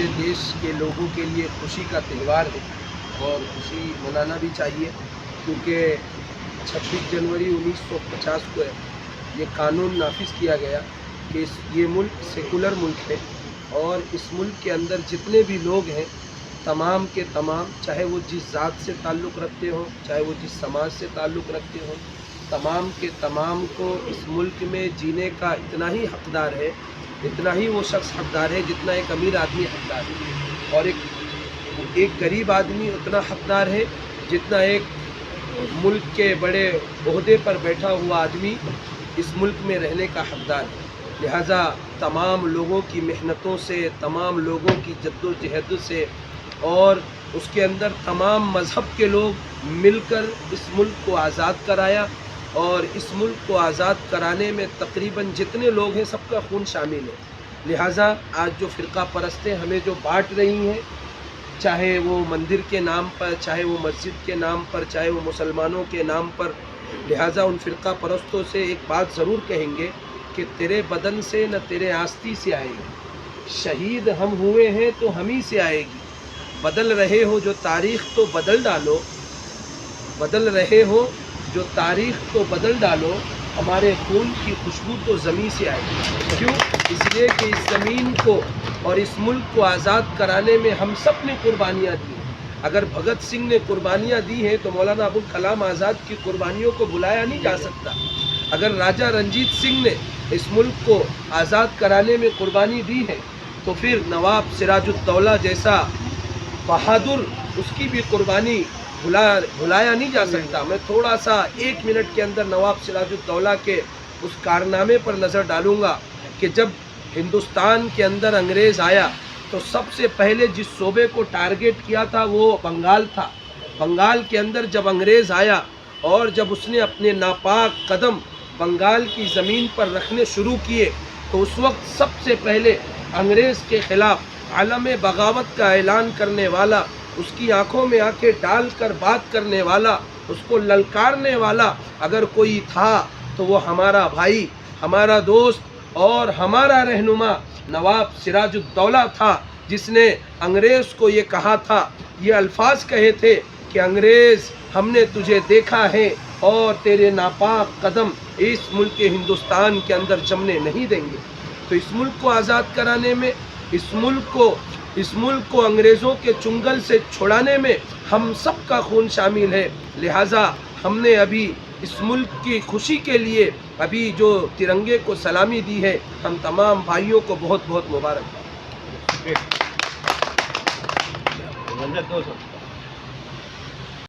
पूरे देश के लोगों के लिए खुशी का त्यौहार है और खुशी मनाना भी चाहिए, क्योंकि 26 जनवरी 1950 को ये कानून नाफिज किया गया कि ये मुल्क सेकुलर मुल्क है और इस मुल्क के अंदर जितने भी लोग हैं तमाम के तमाम, चाहे वो जिस ज़ात से ताल्लुक़ रखते हों, चाहे वो जिस समाज से ताल्लुक़ रखते हों, तमाम के तमाम को इस मुल्क में जीने का इतना ही हकदार है, इतना ही वो शख्स हकदार है जितना एक अमीर आदमी हकदार है, और एक गरीब आदमी उतना हकदार है जितना एक मुल्क के बड़े ओहदे पर बैठा हुआ आदमी इस मुल्क में रहने का हकदार है। लिहाजा तमाम लोगों की मेहनतों से, तमाम लोगों की जद्दोजहद से और उसके अंदर तमाम मज़हब के लोग मिलकर इस मुल्क को आज़ाद कराया, और इस मुल्क को आज़ाद कराने में तकरीबन जितने लोग हैं सबका खून शामिल है। लिहाजा आज जो फ़िरका परस्तें हमें जो बांट रही हैं, चाहे वो मंदिर के नाम पर, चाहे वो मस्जिद के नाम पर, चाहे वो मुसलमानों के नाम पर, लिहाजा उन फ़िरका परस्तों से एक बात ज़रूर कहेंगे कि तेरे बदन से न तेरे आस्ती से आएगी, शहीद हम हुए हैं तो हम ही से आएगी। बदल रहे हो जो तारीख़ तो बदल डालो, बदल रहे हो जो तारीख़ तो बदल डालो, हमारे खून की खुशबू तो ज़मीन से आएगी। क्यों? इसलिए कि इस ज़मीन को और इस मुल्क को आज़ाद कराने में हम सब ने कुर्बानियाँ दी। अगर भगत सिंह ने कुर्बानियाँ दी हैं तो मौलाना अबुल कलाम आज़ाद की कुर्बानियों को भुलाया नहीं जा सकता। अगर राजा रंजीत सिंह ने इस मुल्क को आज़ाद कराने में कुर्बानी दी है तो फिर नवाब सिराजुद्दौला जैसा बहादुर, उसकी भी कुर्बानी भुलाया नहीं जा सकता। मैं थोड़ा सा 1 मिनट के अंदर नवाब सिराजुद्दौला के उस कारनामे पर नज़र डालूँगा कि जब हिंदुस्तान के अंदर अंग्रेज़ आया तो सबसे पहले जिस सूबे को टारगेट किया था वो बंगाल था। बंगाल के अंदर जब अंग्रेज़ आया और जब उसने अपने नापाक कदम बंगाल की ज़मीन पर रखने शुरू किए तो उस वक्त सबसे पहले अंग्रेज़ के ख़िलाफ़ आलम बगावत का ऐलान करने वाला, उसकी आंखों में आंखें डाल कर बात करने वाला, उसको ललकारने वाला अगर कोई था तो वो हमारा भाई, हमारा दोस्त और हमारा रहनुमा नवाब सिराजुद्दौला था, जिसने अंग्रेज़ को ये कहा था, ये अल्फाज कहे थे कि अंग्रेज़ हमने तुझे देखा है और तेरे नापाक कदम इस मुल्क के हिंदुस्तान के अंदर जमने नहीं देंगे। तो इस मुल्क को आज़ाद कराने में, इस मुल्क को अंग्रेज़ों के चुंगल से छुड़ाने में हम सब का खून शामिल है। लिहाजा हमने अभी इस मुल्क की खुशी के लिए अभी जो तिरंगे को सलामी दी है, हम तमाम भाइयों को बहुत बहुत मुबारकबाद।